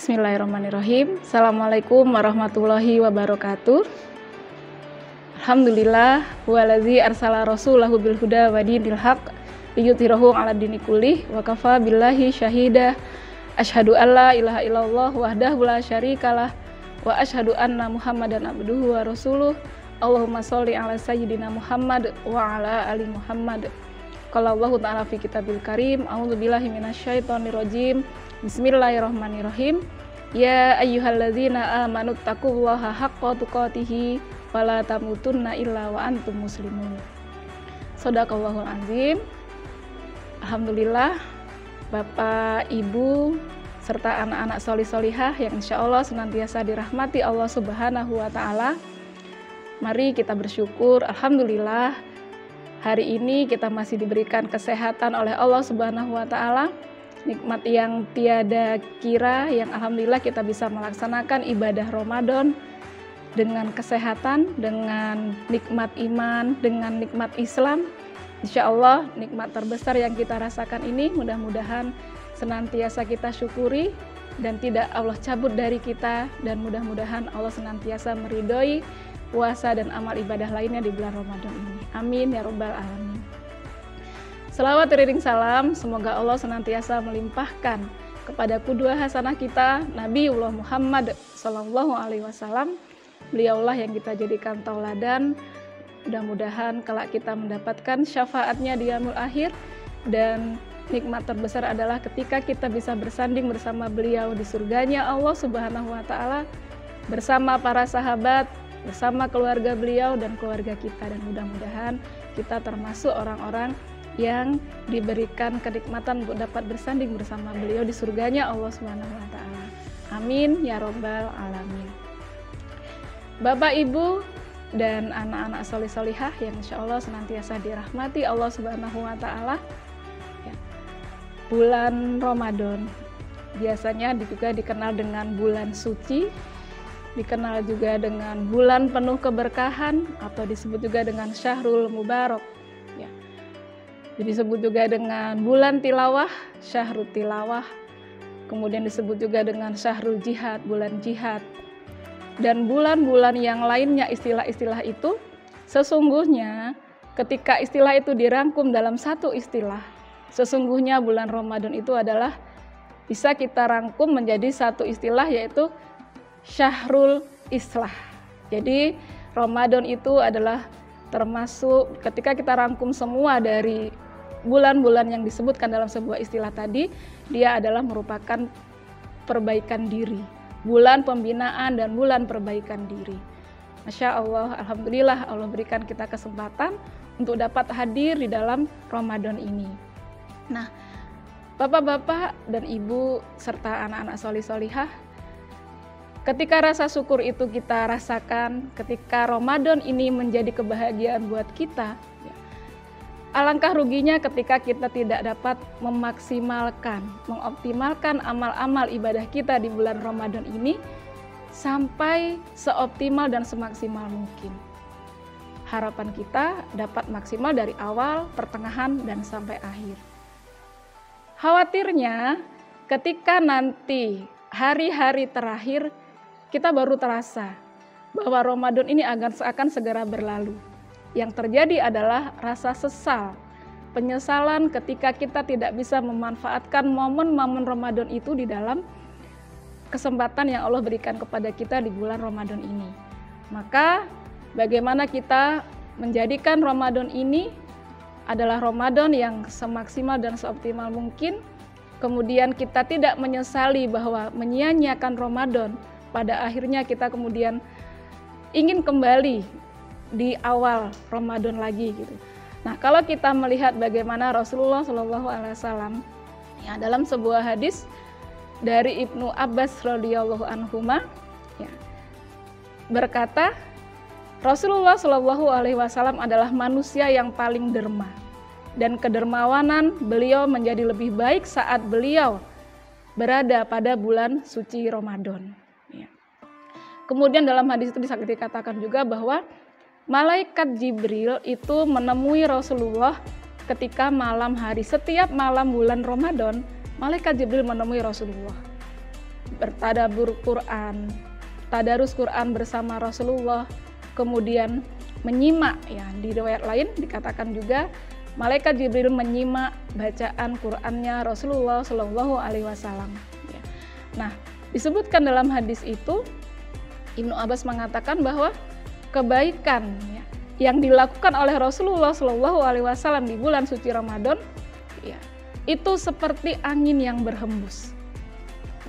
Bismillahirrahmanirrahim. Assalamualaikum warahmatullahi wabarakatuh. Alhamdulillah huwallazi arsala rasulahu bil huda wa dinil haq liyudhhirahu 'ala dini kullih wa kafa billahi syahida. Asyhadu alla ilaha illallah wahdahu la syarikalah wa asyhadu anna Muhammadan abduhu wa rasuluh. Allahumma sholli 'ala sayyidina Muhammad wa 'ala ali Muhammad. Qala Allahu ta'ala fi kitabil karim, a'udzubillahi minasyaitonir rajim. Bismillahirrahmanirrahim. Ya ayyuhalladzina amanu taqullaha haqqa tuqatih wa la tamutunna illa wa antum muslimun. Shadaqallahul azim. Alhamdulillah, Bapak, Ibu, serta anak-anak solih-solihah yang insya Allah senantiasa dirahmati Allah Subhanahu wa Ta'ala. Mari kita bersyukur. Alhamdulillah, hari ini kita masih diberikan kesehatan oleh Allah Subhanahu wa Ta'ala. Nikmat yang tiada kira, yang alhamdulillah kita bisa melaksanakan ibadah Ramadan dengan kesehatan, dengan nikmat iman, dengan nikmat Islam. Insya Allah nikmat terbesar yang kita rasakan ini mudah-mudahan senantiasa kita syukuri dan tidak Allah cabut dari kita, dan mudah-mudahan Allah senantiasa meridhoi puasa dan amal ibadah lainnya di bulan Ramadan ini. Amin ya Rabbal Alamin. Selawat iring salam, semoga Allah senantiasa melimpahkan kepada qudwah hasanah kita, Nabiullah Muhammad Sallallahu Alaihi Wasallam. Beliaulah yang kita jadikan tauladan. Mudah-mudahan kelak kita mendapatkan syafaatnya di yaumul akhir, dan nikmat terbesar adalah ketika kita bisa bersanding bersama beliau di surganya Allah Subhanahu Wa Taala, bersama para sahabat, bersama keluarga beliau dan keluarga kita, dan mudah-mudahan kita termasuk orang-orang yang diberikan kenikmatan untuk dapat bersanding bersama beliau di surganya Allah Subhanahu wa Ta'ala. Amin ya Rabbal Alamin. Bapak, Ibu, dan anak-anak solih-solihah yang insya Allah senantiasa dirahmati Allah Subhanahu wa Ta'ala. Ya. Bulan Ramadan biasanya juga dikenal dengan bulan suci, dikenal juga dengan bulan penuh keberkahan, atau disebut juga dengan Syahrul Mubarak. Disebut juga dengan bulan tilawah, Syahrul Tilawah. Kemudian disebut juga dengan Syahrul Jihad, bulan jihad. Dan bulan-bulan yang lainnya istilah-istilah itu, sesungguhnya ketika istilah itu dirangkum dalam satu istilah, sesungguhnya bulan Ramadan itu adalah bisa kita rangkum menjadi satu istilah, yaitu Syahrul Islah. Jadi Ramadan itu adalah termasuk ketika kita rangkum semua dari bulan-bulan yang disebutkan dalam sebuah istilah tadi, dia adalah merupakan perbaikan diri, bulan pembinaan dan bulan perbaikan diri. Masya Allah, alhamdulillah Allah berikan kita kesempatan untuk dapat hadir di dalam Ramadan ini. Nah, Bapak-bapak dan Ibu serta anak-anak solih-solihah, ketika rasa syukur itu kita rasakan, ketika Ramadan ini menjadi kebahagiaan buat kita, ya, alangkah ruginya ketika kita tidak dapat memaksimalkan, mengoptimalkan amal-amal ibadah kita di bulan Ramadan ini sampai seoptimal dan semaksimal mungkin. Harapan kita dapat maksimal dari awal, pertengahan, dan sampai akhir. Khawatirnya ketika nanti hari-hari terakhir kita baru terasa bahwa Ramadan ini akan segera berlalu. Yang terjadi adalah rasa sesal, penyesalan ketika kita tidak bisa memanfaatkan momen-momen Ramadan itu di dalam kesempatan yang Allah berikan kepada kita di bulan Ramadan ini. Maka bagaimana kita menjadikan Ramadan ini adalah Ramadan yang semaksimal dan seoptimal mungkin, kemudian kita tidak menyesali bahwa menyia-nyiakan Ramadan, pada akhirnya kita kemudian ingin kembali di awal Ramadan lagi gitu. Nah, kalau kita melihat bagaimana Rasulullah SAW ya, dalam sebuah hadis dari Ibnu Abbas radhiyallahu anhuma ya, berkata, Rasulullah SAW adalah manusia yang paling derma, dan kedermawanan beliau menjadi lebih baik saat beliau berada pada bulan suci Ramadan. Ya. Kemudian dalam hadis itu dikatakan juga bahwa Malaikat Jibril itu menemui Rasulullah ketika malam hari. Setiap malam bulan Ramadan, Malaikat Jibril menemui Rasulullah. bertadabbur Quran, tadarus Quran bersama Rasulullah, kemudian menyimak, ya di riwayat lain dikatakan juga malaikat Jibril menyimak bacaan Qurannya Rasulullah Shallallahu Alaihi Wasallam. Ya. Nah, disebutkan dalam hadis itu Ibnu Abbas mengatakan bahwa kebaikan ya, yang dilakukan oleh Rasulullah Shallallahu Alaihi Wasallam di bulan suci Ramadan, ya, itu seperti angin yang berhembus.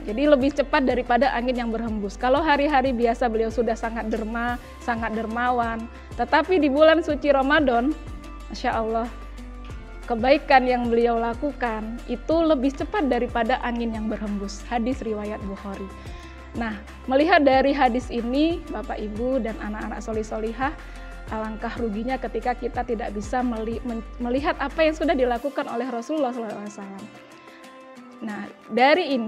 Jadi lebih cepat daripada angin yang berhembus. Kalau hari-hari biasa beliau sudah sangat derma, sangat dermawan, tetapi di bulan suci Ramadan, Masya Allah, kebaikan yang beliau lakukan itu lebih cepat daripada angin yang berhembus. Hadis riwayat Bukhari. Nah, melihat dari hadis ini, Bapak Ibu dan anak-anak solih-solihah, alangkah ruginya ketika kita tidak bisa melihat apa yang sudah dilakukan oleh Rasulullah SAW. Nah, dari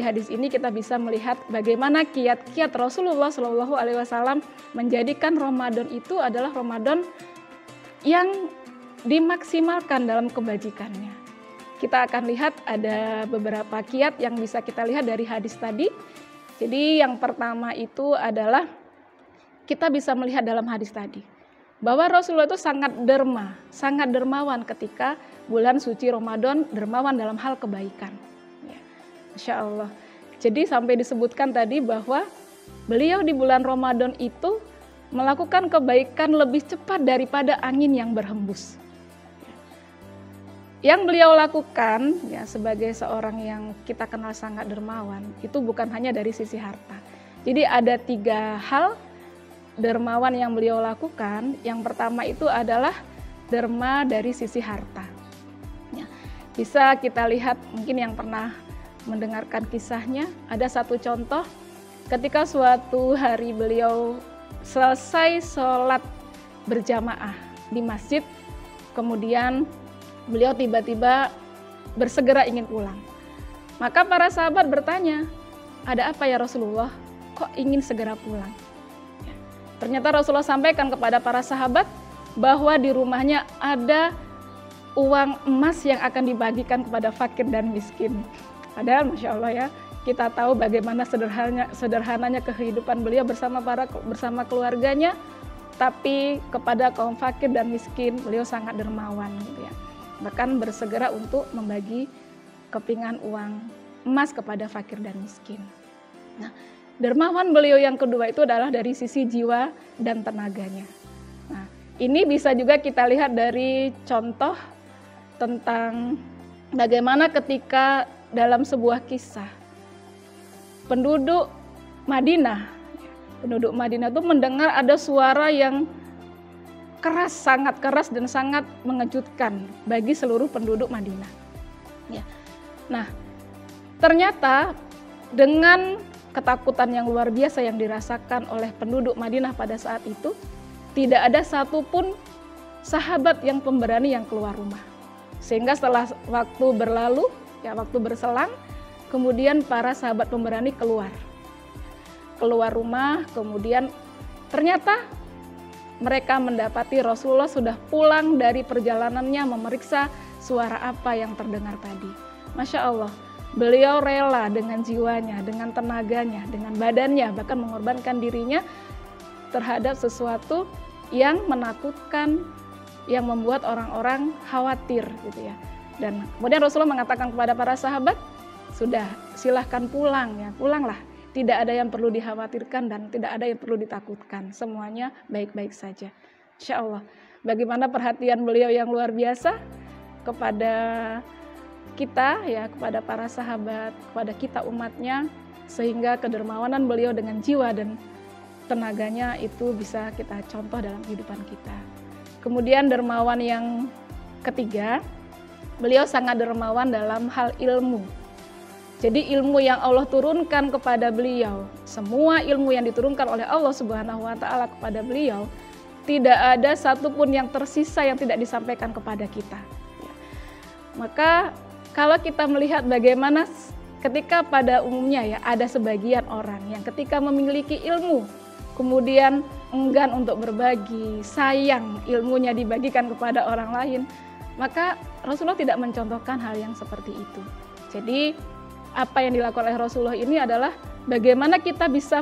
hadis ini kita bisa melihat bagaimana kiat-kiat Rasulullah Shallallahu Alaihi Wasallam menjadikan Ramadan itu adalah Ramadan yang dimaksimalkan dalam kebajikannya. Kita akan lihat ada beberapa kiat yang bisa kita lihat dari hadis tadi. Jadi yang pertama itu adalah kita bisa melihat dalam hadis tadi bahwa Rasulullah itu sangat dermawan ketika bulan suci Ramadan, dermawan dalam hal kebaikan. Masya Allah. Jadi sampai disebutkan tadi bahwa beliau di bulan Ramadan itu melakukan kebaikan lebih cepat daripada angin yang berhembus. Yang beliau lakukan ya sebagai seorang yang kita kenal sangat dermawan itu bukan hanya dari sisi harta. Jadi ada 3 hal dermawan yang beliau lakukan. Yang pertama itu adalah derma dari sisi harta. Ya, bisa kita lihat mungkin yang pernah mendengarkan kisahnya, ada satu contoh ketika suatu hari beliau selesai sholat berjamaah di masjid, kemudian beliau tiba-tiba bersegera ingin pulang. Maka para sahabat bertanya, ada apa ya Rasulullah, kok ingin segera pulang? Ya. Ternyata Rasulullah sampaikan kepada para sahabat bahwa di rumahnya ada uang emas yang akan dibagikan kepada fakir dan miskin. Padahal Masya Allah ya, kita tahu bagaimana sederhananya kehidupan beliau bersama keluarganya, tapi kepada kaum fakir dan miskin beliau sangat dermawan gitu ya. Bahkan bersegera untuk membagi kepingan uang emas kepada fakir dan miskin. Nah, dermawan beliau yang kedua itu adalah dari sisi jiwa dan tenaganya. Nah, ini bisa juga kita lihat dari contoh tentang bagaimana ketika dalam sebuah kisah penduduk Madinah itu mendengar ada suara yang keras, sangat keras dan sangat mengejutkan bagi seluruh penduduk Madinah. Ya. Nah, ternyata dengan ketakutan yang luar biasa yang dirasakan oleh penduduk Madinah pada saat itu, tidak ada satupun sahabat yang pemberani yang keluar rumah. Sehingga setelah waktu berlalu, ya waktu berselang, kemudian para sahabat pemberani keluar rumah, kemudian ternyata mereka mendapati Rasulullah sudah pulang dari perjalanannya memeriksa suara apa yang terdengar tadi. Masya Allah, beliau rela dengan jiwanya, dengan tenaganya, dengan badannya, bahkan mengorbankan dirinya terhadap sesuatu yang menakutkan, yang membuat orang-orang khawatir gitu ya. Dan kemudian Rasulullah mengatakan kepada para sahabat, sudah silahkan pulang ya, pulanglah. Tidak ada yang perlu dikhawatirkan dan tidak ada yang perlu ditakutkan. Semuanya baik-baik saja. Insya Allah. Bagaimana perhatian beliau yang luar biasa kepada kita ya, kepada para sahabat, kepada kita umatnya, sehingga kedermawanan beliau dengan jiwa dan tenaganya itu bisa kita contoh dalam kehidupan kita. Kemudian dermawan yang ketiga, beliau sangat dermawan dalam hal ilmu. Jadi ilmu yang Allah turunkan kepada beliau, semua ilmu yang diturunkan oleh Allah Subhanahu wa Ta'ala kepada beliau, tidak ada satupun yang tersisa yang tidak disampaikan kepada kita. Maka kalau kita melihat bagaimana ketika pada umumnya ya ada sebagian orang yang ketika memiliki ilmu, kemudian enggan untuk berbagi, sayang ilmunya dibagikan kepada orang lain, maka Rasulullah tidak mencontohkan hal yang seperti itu. Jadi apa yang dilakukan oleh Rasulullah ini adalah bagaimana kita bisa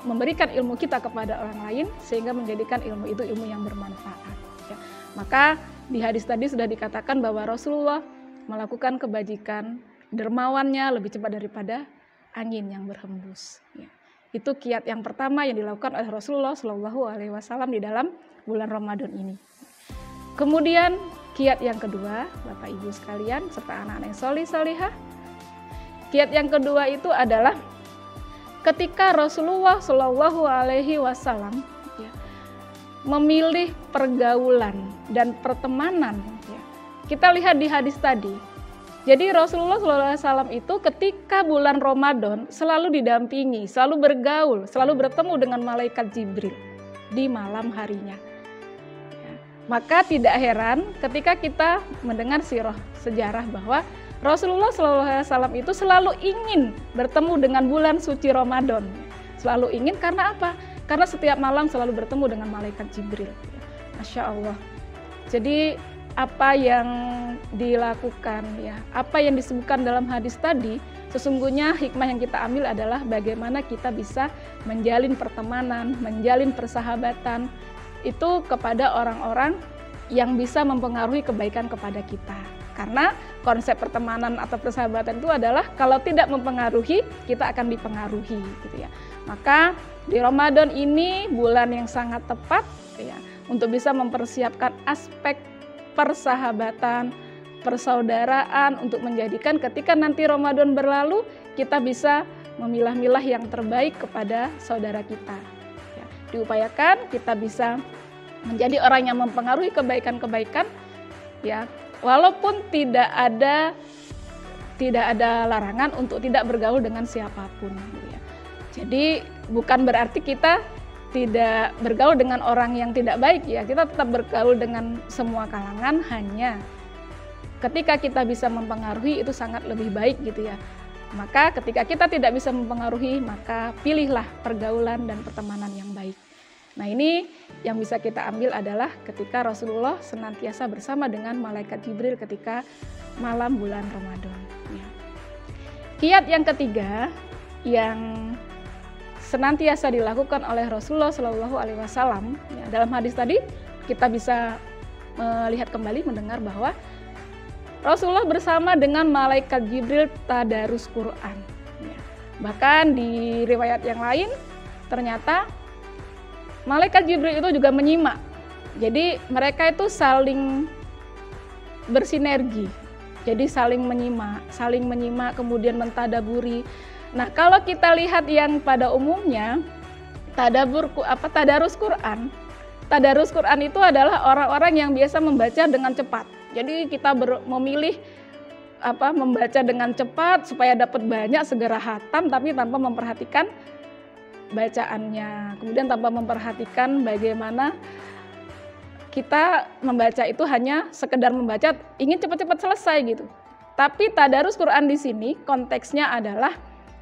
memberikan ilmu kita kepada orang lain sehingga menjadikan ilmu itu ilmu yang bermanfaat. Ya. Maka di hadis tadi sudah dikatakan bahwa Rasulullah melakukan kebajikan, dermawannya lebih cepat daripada angin yang berhembus. Ya. Itu kiat yang pertama yang dilakukan oleh Rasulullah SAW di dalam bulan Ramadan ini. Kemudian kiat yang kedua, Bapak Ibu sekalian serta anak-anak yang solih-solihah, kiat yang kedua itu adalah ketika Rasulullah SAW ya, memilih pergaulan dan pertemanan. Ya. Kita lihat di hadis tadi. Jadi Rasulullah SAW itu ketika bulan Ramadan selalu didampingi, selalu bergaul, selalu bertemu dengan malaikat Jibril di malam harinya. Ya. Maka tidak heran ketika kita mendengar sirah sejarah bahwa Rasulullah SAW itu selalu ingin bertemu dengan bulan suci Ramadan. Selalu ingin karena apa? Karena setiap malam selalu bertemu dengan malaikat Jibril. Masya Allah. Jadi apa yang dilakukan, ya, apa yang disebutkan dalam hadis tadi, sesungguhnya hikmah yang kita ambil adalah bagaimana kita bisa menjalin pertemanan, menjalin persahabatan itu kepada orang-orang yang bisa mempengaruhi kebaikan kepada kita. Karena konsep pertemanan atau persahabatan itu adalah kalau tidak mempengaruhi, kita akan dipengaruhi, gitu ya. Maka di Ramadan ini bulan yang sangat tepat, ya, untuk bisa mempersiapkan aspek persahabatan, persaudaraan untuk menjadikan ketika nanti Ramadan berlalu kita bisa memilah-milah yang terbaik kepada saudara kita. Ya, diupayakan kita bisa menjadi orang yang mempengaruhi kebaikan-kebaikan, ya, walaupun tidak ada larangan untuk tidak bergaul dengan siapapun. Ya. Jadi bukan berarti kita tidak bergaul dengan orang yang tidak baik, ya, kita tetap bergaul dengan semua kalangan, hanya ketika kita bisa mempengaruhi itu sangat lebih baik, gitu ya. Maka ketika kita tidak bisa mempengaruhi, maka pilihlah pergaulan dan pertemanan yang baik. Nah, ini yang bisa kita ambil adalah ketika Rasulullah senantiasa bersama dengan malaikat Jibril ketika malam bulan Ramadan. Ya. Kiat yang ketiga yang senantiasa dilakukan oleh Rasulullah SAW, ya, dalam hadis tadi kita bisa melihat kembali, mendengar bahwa Rasulullah bersama dengan malaikat Jibril tadarus Quran. Ya. Bahkan di riwayat yang lain ternyata malaikat Jibril itu juga menyimak. Jadi mereka itu saling bersinergi. Jadi saling menyimak kemudian mentadaburi. Nah, kalau kita lihat yang pada umumnya tadarus Quran. Tadarus Quran itu adalah orang-orang yang biasa membaca dengan cepat. Jadi kita memilih membaca dengan cepat supaya dapat banyak, segera khatam, tapi tanpa memperhatikan bacaannya. Kemudian tanpa memperhatikan bagaimana kita membaca itu hanya sekedar membaca, ingin cepat-cepat selesai gitu. Tapi tadarus Quran di sini konteksnya adalah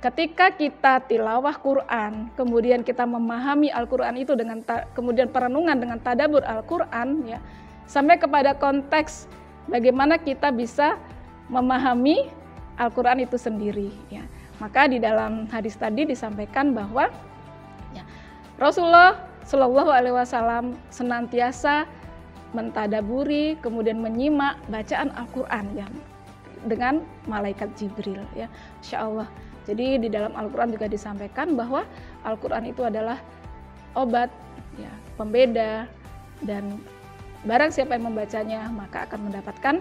ketika kita tilawah Quran, kemudian kita memahami Al-Quran itu dengan kemudian perenungan dengan tadabbur Al-Quran, ya, sampai kepada konteks bagaimana kita bisa memahami Al-Quran itu sendiri, ya. Maka di dalam hadis tadi disampaikan bahwa ya, Rasulullah Shallallahu Alaihi Wasallam senantiasa mentadaburi, kemudian menyimak bacaan Al-Quran, ya, dengan malaikat Jibril, ya, Insya Allah. Jadi di dalam Al-Quran juga disampaikan bahwa Al-Quran itu adalah obat, ya, pembeda, dan barang siapa yang membacanya maka akan mendapatkan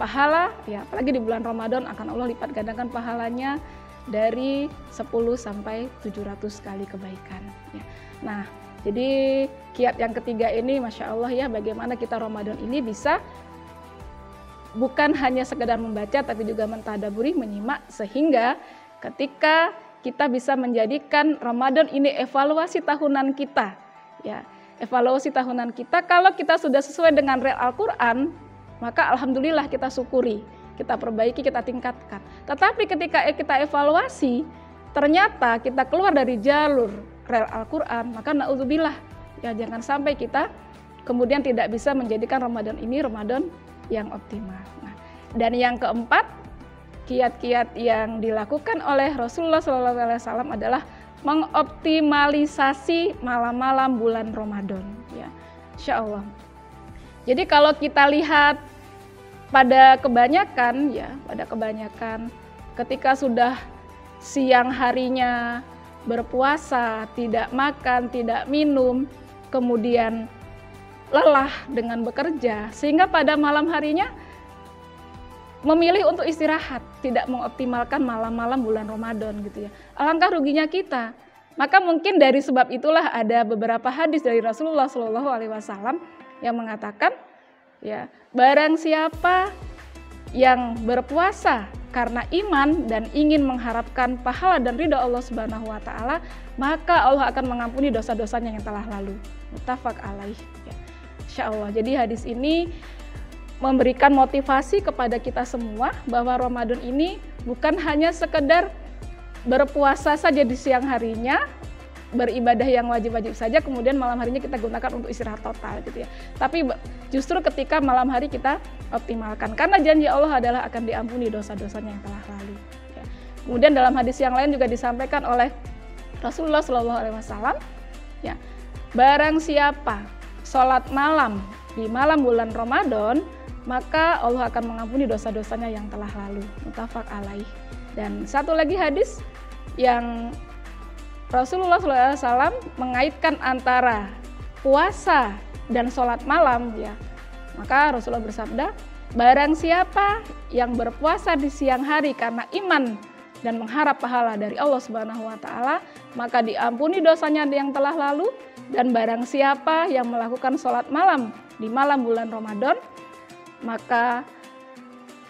pahala, ya, apalagi di bulan Ramadan akan Allah lipat gandakan pahalanya dari 10 sampai 700 kali kebaikan. Ya. Nah, jadi kiat yang ketiga ini Masya Allah, ya, bagaimana kita Ramadan ini bisa bukan hanya sekedar membaca tapi juga mentadaburi, menyimak, sehingga ketika kita bisa menjadikan Ramadan ini evaluasi tahunan kita, ya, evaluasi tahunan kita. Kalau kita sudah sesuai dengan real Al-Quran, maka alhamdulillah kita syukuri, kita perbaiki, kita tingkatkan. Tetapi ketika kita evaluasi, ternyata kita keluar dari jalur real Al-Quran, maka na'udzubillah, ya, jangan sampai kita kemudian tidak bisa menjadikan Ramadan ini Ramadan yang optimal. Nah, dan yang keempat, kiat-kiat yang dilakukan oleh Rasulullah SAW adalah mengoptimalisasi malam-malam bulan Ramadan, ya, insya Allah. Jadi kalau kita lihat pada kebanyakan ketika sudah siang harinya berpuasa, tidak makan, tidak minum, kemudian lelah dengan bekerja, sehingga pada malam harinya memilih untuk istirahat, tidak mengoptimalkan malam-malam bulan Ramadan gitu ya. Alangkah ruginya kita. Maka mungkin dari sebab itulah ada beberapa hadis dari Rasulullah SAW yang mengatakan, ya, barang siapa yang berpuasa karena iman dan ingin mengharapkan pahala dan ridha Allah Subhanahu wa taala, maka Allah akan mengampuni dosa-dosanya yang telah lalu. Muttafaq alaih. Ya. Insyaallah. Jadi hadis ini memberikan motivasi kepada kita semua bahwa Ramadan ini bukan hanya sekedar berpuasa saja di siang harinya, beribadah yang wajib-wajib saja, kemudian malam harinya kita gunakan untuk istirahat total gitu ya. Tapi justru ketika malam hari kita optimalkan, karena janji Allah adalah akan diampuni dosa-dosanya yang telah lalu. Ya. Kemudian dalam hadis yang lain juga disampaikan oleh Rasulullah SAW, ya, barang siapa sholat malam di malam bulan Ramadan, maka Allah akan mengampuni dosa-dosanya yang telah lalu. Muttafaq alaih. Dan satu lagi hadis yang Rasulullah SAW mengaitkan antara puasa dan sholat malam, ya. Maka Rasulullah bersabda, barang siapa yang berpuasa di siang hari karena iman dan mengharap pahala dari Allah Subhanahu wa taala, maka diampuni dosanya yang telah lalu. Dan barang siapa yang melakukan sholat malam di malam bulan Ramadan, maka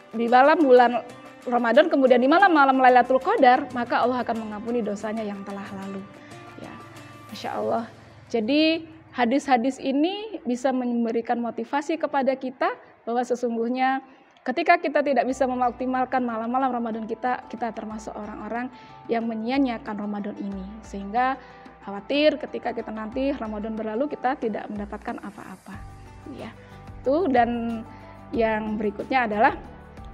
di malam bulan Ramadan kemudian di malam-malam Lailatul Qadar, maka Allah akan mengampuni dosanya yang telah lalu. Ya, Masya Allah. Jadi hadis-hadis ini bisa memberikan motivasi kepada kita bahwa sesungguhnya ketika kita tidak bisa mengoptimalkan malam-malam Ramadan kita termasuk orang-orang yang menyia-nyiakan Ramadan ini. Sehingga khawatir ketika kita nanti Ramadan berlalu kita tidak mendapatkan apa-apa. Ya, itu. Dan yang berikutnya adalah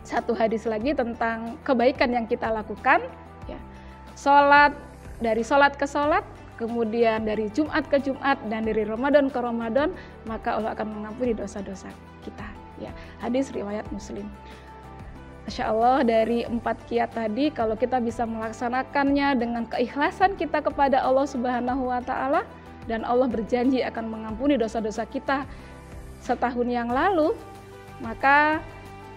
satu hadis lagi tentang kebaikan yang kita lakukan, ya. Sholat, dari sholat ke sholat, kemudian dari Jumat ke Jumat, dan dari Ramadan ke Ramadan, maka Allah akan mengampuni dosa-dosa kita. Ya. Hadis riwayat Muslim. Masya Allah, dari 4 kiat tadi, kalau kita bisa melaksanakannya dengan keikhlasan kita kepada Allah Subhanahu wa taala, dan Allah berjanji akan mengampuni dosa-dosa kita setahun yang lalu, maka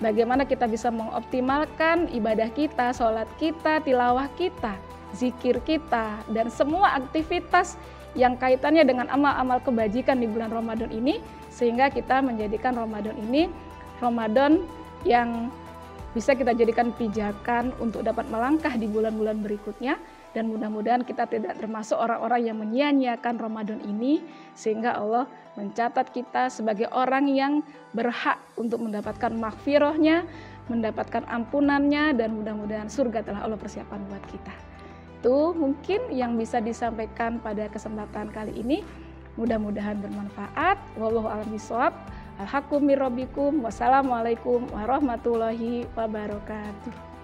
bagaimana kita bisa mengoptimalkan ibadah kita, sholat kita, tilawah kita, zikir kita, dan semua aktivitas yang kaitannya dengan amal-amal kebajikan di bulan Ramadan ini, sehingga kita menjadikan Ramadan ini Ramadan yang bisa kita jadikan pijakan untuk dapat melangkah di bulan-bulan berikutnya. Dan mudah-mudahan kita tidak termasuk orang-orang yang menyia-nyiakan Ramadan ini, sehingga Allah mencatat kita sebagai orang yang berhak untuk mendapatkan maghfirahnya, mendapatkan ampunannya, dan mudah-mudahan surga telah Allah persiapkan buat kita. Itu mungkin yang bisa disampaikan pada kesempatan kali ini. Mudah-mudahan bermanfaat. Wallahu a'lam bishawab. Alhaqqu mir rabbikum. Wassalamualaikum warahmatullahi wabarakatuh.